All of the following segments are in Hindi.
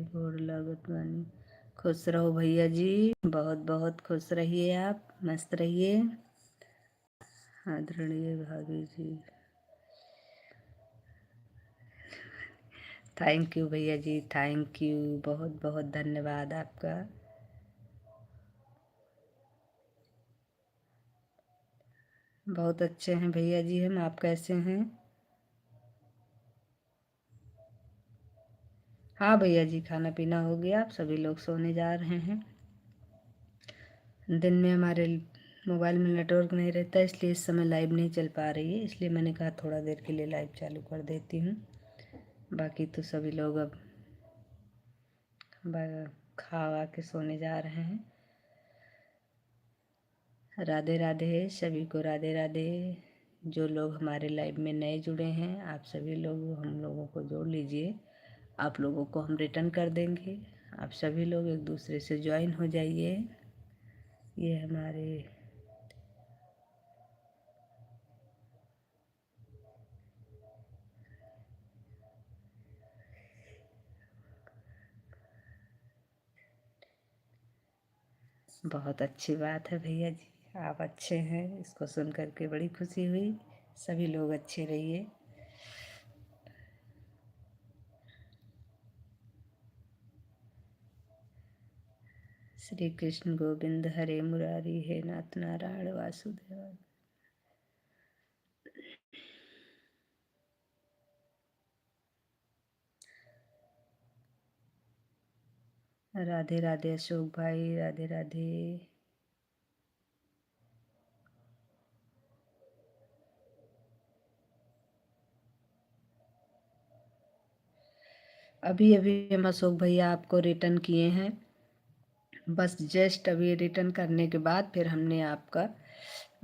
गोड़ लागत बानी। खुश रहो भैया जी, बहुत बहुत खुश रहिए, आप मस्त रहिए। आदरणीय भाभी जी, थैंक यू भैया जी, थैंक यू, बहुत बहुत धन्यवाद आपका। बहुत अच्छे हैं भैया जी हम, आप कैसे हैं? हाँ भैया जी, खाना पीना हो गया, आप सभी लोग सोने जा रहे हैं। दिन में हमारे मोबाइल में नेटवर्क नहीं रहता, इसलिए इस समय लाइव नहीं चल पा रही है, इसलिए मैंने कहा थोड़ा देर के लिए लाइव चालू कर देती हूँ। बाकी तो सभी लोग अब खा वा के सोने जा रहे हैं। राधे राधे सभी को, राधे राधे। जो लोग हमारे लाइव में नए जुड़े हैं, आप सभी लोग हम लोगों को जोड़ लीजिए, आप लोगों को हम रिटर्न कर देंगे। आप सभी लोग एक दूसरे से ज्वाइन हो जाइए। ये हमारे बहुत अच्छी बात है भैया जी, आप अच्छे हैं, इसको सुन करके बड़ी खुशी हुई। सभी लोग अच्छे रहिए। श्री कृष्ण गोविंद हरे मुरारी, हे नाथ नारायण वासुदेव। राधे राधे अशोक भाई, राधे राधे। अभी अभी हम अशोक भैया आपको रिटर्न किए हैं, बस जस्ट अभी रिटर्न करने के बाद फिर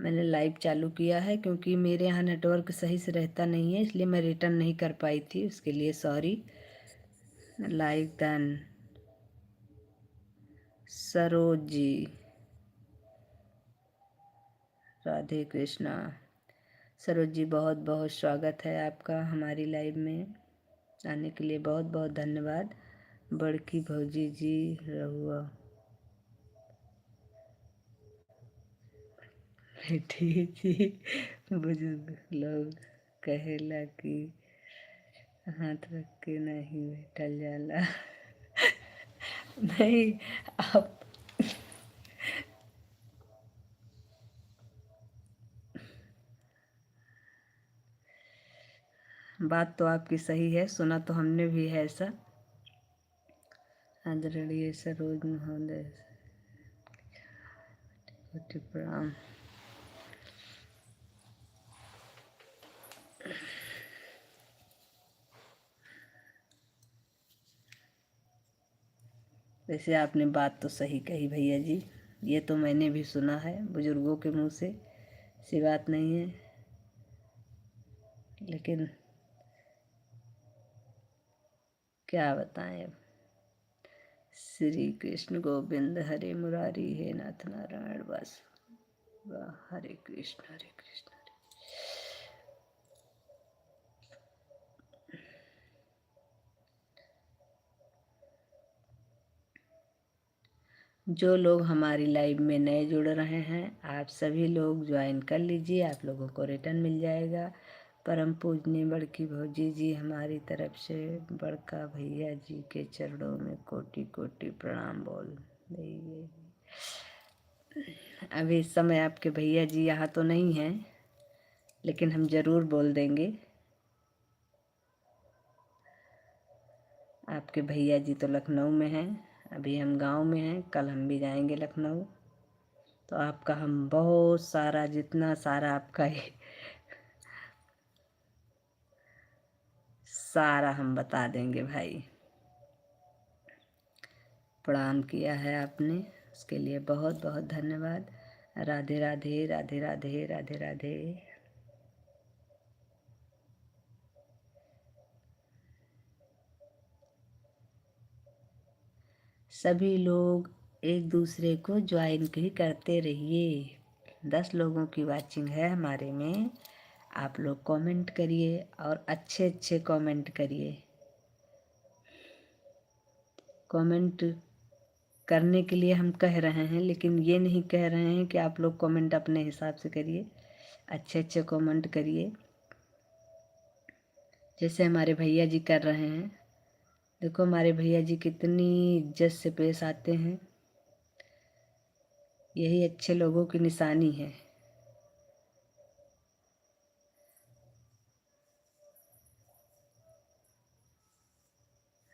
मैंने लाइव चालू किया है, क्योंकि मेरे यहाँ नेटवर्क सही से रहता नहीं है, इसलिए मैं रिटर्न नहीं कर पाई थी, उसके लिए sorry. Live done. Saroj ji, Radhe Krishna. Saroj ji, बहुत बहुत स्वागत है आपका हमारी लाइव में आने के लिए, बहुत बहुत धन्यवाद। बड़की भौजी जी रहुआ ठीक जी, बुजुर्ग लोग कहेला कि हाथ रख के नहीं बैठल जाला। नहीं, आप बात तो आपकी सही है, सुना तो हमने भी है ऐसा। आदरणीय सरोज महोदय कोटि प्रणाम। वैसे आपने बात तो सही कही भैया जी, ये तो मैंने भी सुना है बुजुर्गों के मुंह से, ऐसी बात नहीं है। लेकिन क्या बताएं अब। श्री कृष्ण गोविंद हरे मुरारी, हे नाथ नारायण बस। हरे कृष्ण हरे कृष्ण। जो लोग हमारी लाइव में नए जुड़ रहे हैं, आप सभी लोग ज्वाइन कर लीजिए, आप लोगों को रिटर्न मिल जाएगा। परम पूजनीय बड़की भौजी जी, हमारी तरफ से बड़का भैया जी के चरणों में कोटि कोटि प्रणाम बोल दीजिए। अभी इस समय आपके भैया जी यहाँ तो नहीं हैं, लेकिन हम ज़रूर बोल देंगे। आपके भैया जी तो लखनऊ में हैं, अभी हम गांव में हैं, कल हम भी जाएंगे लखनऊ। तो आपका हम बहुत सारा, जितना सारा आपका ये सारा हम बता देंगे भाई। प्रणाम किया है आपने, उसके लिए बहुत बहुत धन्यवाद। राधे राधे राधे राधे राधे राधे। सभी लोग एक दूसरे को ज्वाइन भी करते रहिए। 10 लोगों की वाचिंग है हमारे में। आप लोग कमेंट करिए और अच्छे अच्छे कमेंट करिए। कमेंट करने के लिए हम कह रहे हैं, लेकिन ये नहीं कह रहे हैं कि आप लोग कमेंट अपने हिसाब से करिए। अच्छे अच्छे कमेंट करिए, जैसे हमारे भैया जी कर रहे हैं। देखो हमारे भैया जी कितनी इज्जत से पेश आते हैं, यही अच्छे लोगों की निशानी है।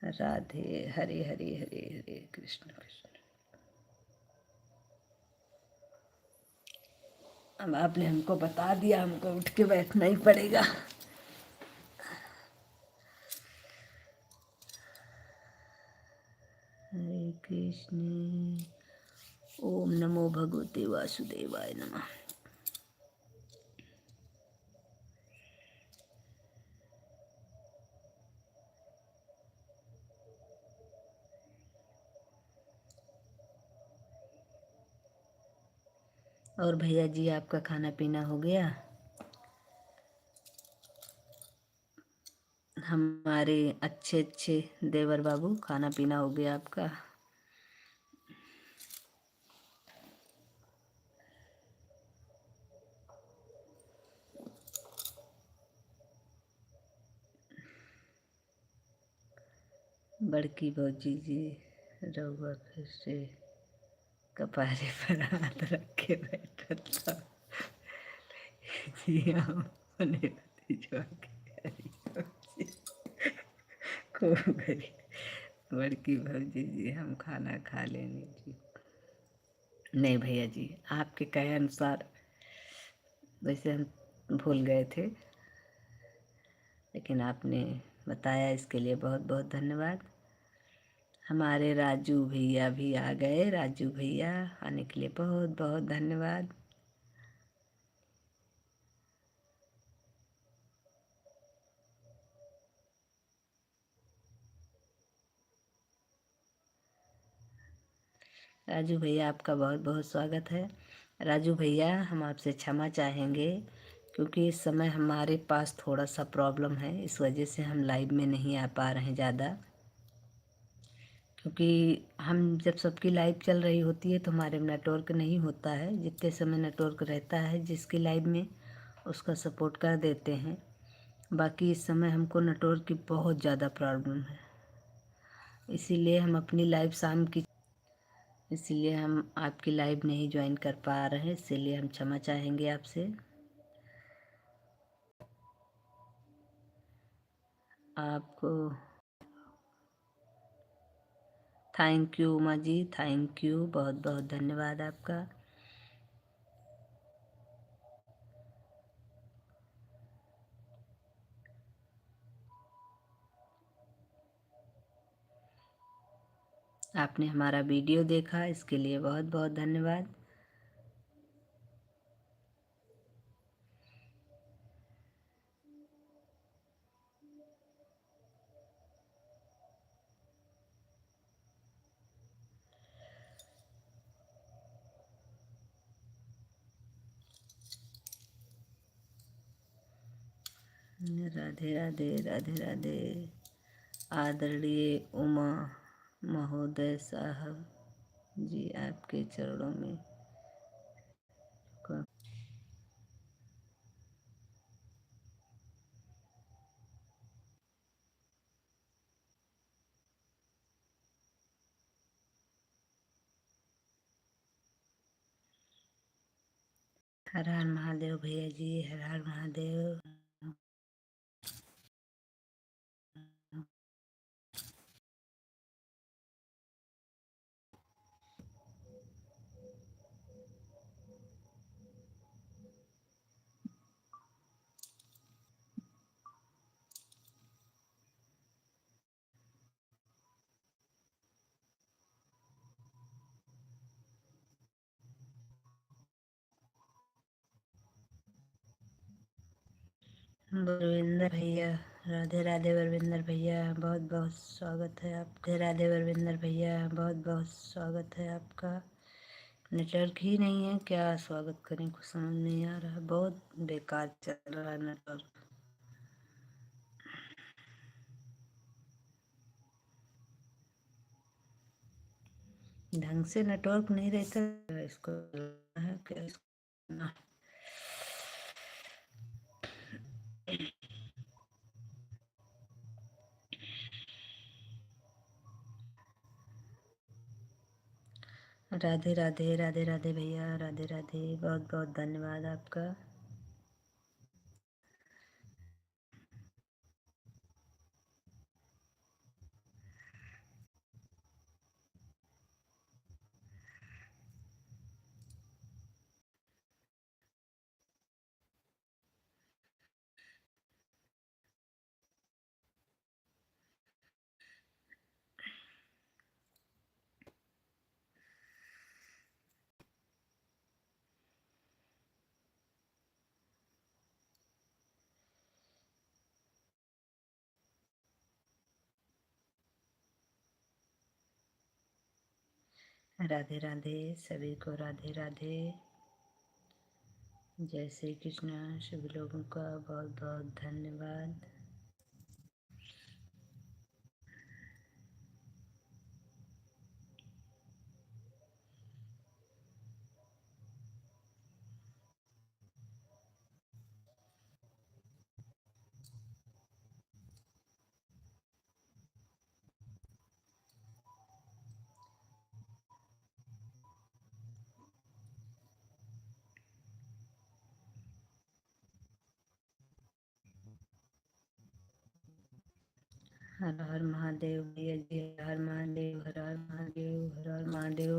राधे हरे हरे हरे हरे कृष्ण कृष्ण। अब आपने हमको बता दिया, हमको उठ के बैठना ही पड़ेगा। हरे कृष्ण। ओम नमो भगवते वासुदेवाय नमः। और भैया जी आपका खाना पीना हो गया? हमारे अच्छे अच्छे देवर बाबू, खाना पीना हो गया आपका? बड़की भौजी जी, रउआ फिर से कपारे पर हाथ रख के बैठा था। जी हाँ, अपने भतीजवा के भौजी खूब गई। बड़की भौजी जी, हम खाना खा लेंगे जी। नहीं भैया जी, आपके कहे अनुसार वैसे हम भूल गए थे, लेकिन आपने बताया, इसके लिए बहुत बहुत धन्यवाद। हमारे राजू भैया भी आ गए। राजू भैया आने के लिए बहुत बहुत धन्यवाद। राजू भैया आपका बहुत बहुत स्वागत है। राजू भैया, हम आपसे क्षमा चाहेंगे, क्योंकि इस समय हमारे पास थोड़ा सा प्रॉब्लम है, इस वजह से हम लाइव में नहीं आ पा रहे हैं ज़्यादा। क्योंकि हम जब सबकी लाइव चल रही होती है तो हमारे में नेटवर्क नहीं होता है। जितने समय नेटवर्क रहता है जिसकी लाइव में, उसका सपोर्ट कर देते हैं। बाकी इस समय हमको नेटवर्क की बहुत ज़्यादा प्रॉब्लम है, इसीलिए हम अपनी लाइव शाम की, इसीलिए हम आपकी लाइव नहीं ज्वाइन कर पा रहे हैं, इसीलिए हम क्षमा चाहेंगे आपसे। आपको thank you Uma ji, thank you, बहुत बहुत धन्यवाद आपका। आपने हमारा वीडियो देखा, इसके लिए बहुत बहुत धन्यवाद। राधे राधे राधे राधे। आदरणीय उमा महोदय साहब जी, आपके चरणों में हर हर महादेव भैया जी, हर हर महादेव। बलविंदर भैया, राधे राधे बलविंदर भैया, बहुत बहुत स्वागत है आपके। राधे बलविंदर भैया, बहुत बहुत स्वागत है आपका। नेटवर्क ही नहीं है, क्या स्वागत करें, कुछ समझ नहीं आ रहा, बहुत बेकार चल रहा है नेटवर्क। ढंग से नेटवर्क नहीं रहता इसको है क्या इसको। राधे राधे राधे राधे भैया, राधे राधे, बहुत बहुत धन्यवाद आपका। राधे राधे सभी को, राधे राधे। जय श्री कृष्ण। सभी लोगों का बहुत बहुत धन्यवाद। हर हर महादेव भैया जी, हर हर महादेव, हर हर महादेव, हर हर महादेव।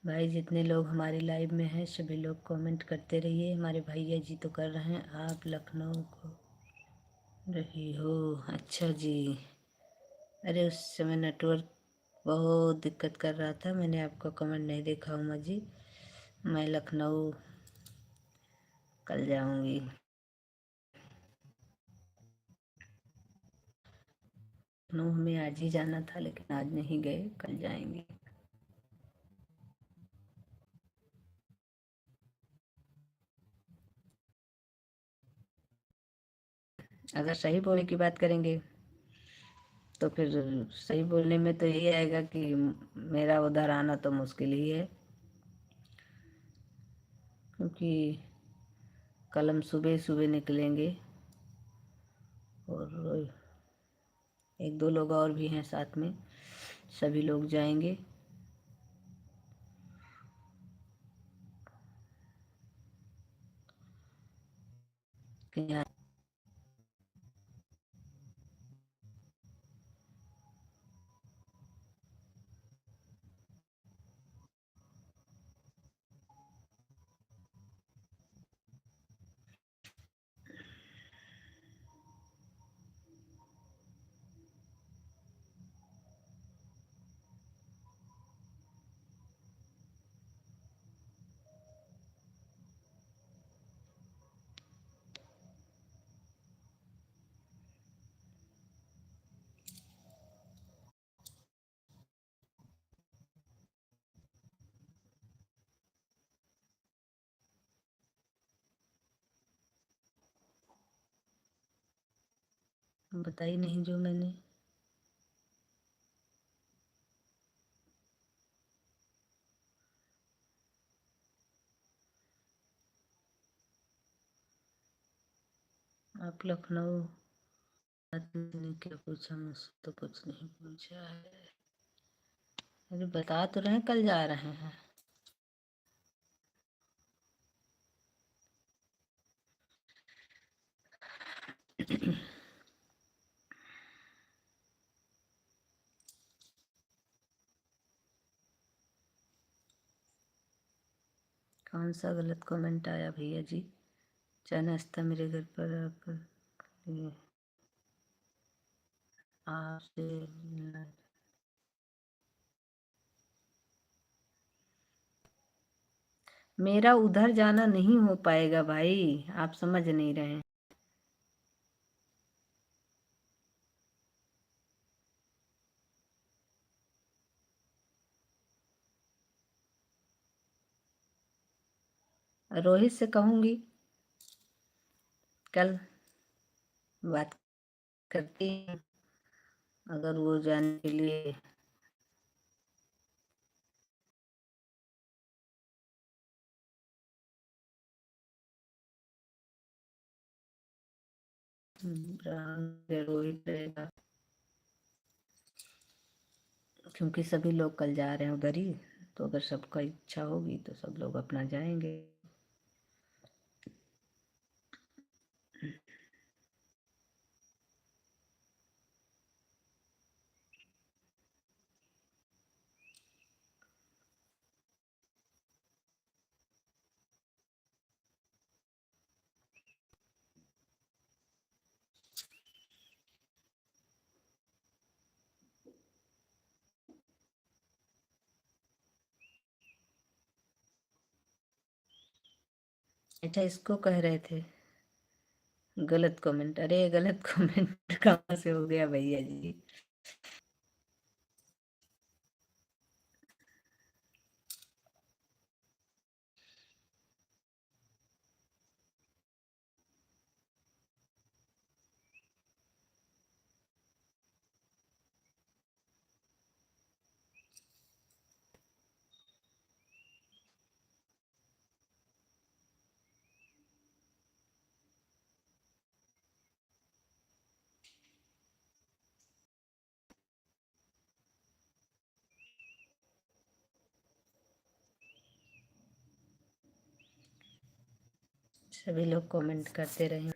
भाई जितने लोग हमारी लाइव में हैं सभी लोग कमेंट करते रहिए। हमारे भैया जी तो कर रहे हैं, आप लखनऊ को रही हो, अच्छा जी। अरे उस समय नेटवर्क बहुत दिक्कत कर रहा था, मैंने आपका कमेंट नहीं देखा उमा जी। मैं लखनऊ कल जाऊंगी। लखनऊ हमें आज ही जाना था लेकिन आज नहीं गए, कल जाएंगे। अगर सही बोलने की बात करेंगे तो फिर सही बोलने में तो यही आएगा कि मेरा उधर आना तो मुश्किल ही है, क्योंकि कल हम सुबह सुबह निकलेंगे और एक दो लोग और भी हैं साथ में, सभी लोग जाएंगे। कि बताई नहीं जो मैंने। आप लखनऊ ने क्या पूछा मुझसे? तो कुछ नहीं पूछा है। अरे बता तो रहे हैं कल जा रहे हैं। कौन सा गलत कमेंट आया भैया जी? चाय नाश्ता मेरे घर पर आकर ये आपसे मिलना। मेरा उधर जाना नहीं हो पाएगा भाई, आप समझ नहीं रहे हैं। रोहित से कहूंगी कल बात करती हूँ, अगर वो जाने के लिए। रोहित रहेगा क्योंकि सभी लोग कल जा रहे हैं उधर ही, तो अगर सबका इच्छा होगी तो सब लोग अपना जाएंगे। अच्छा, इसको कह रहे थे गलत कमेंट। अरे गलत कमेंट कहाँ से हो गया भैया जी? सभी लोग कमेंट करते रहे।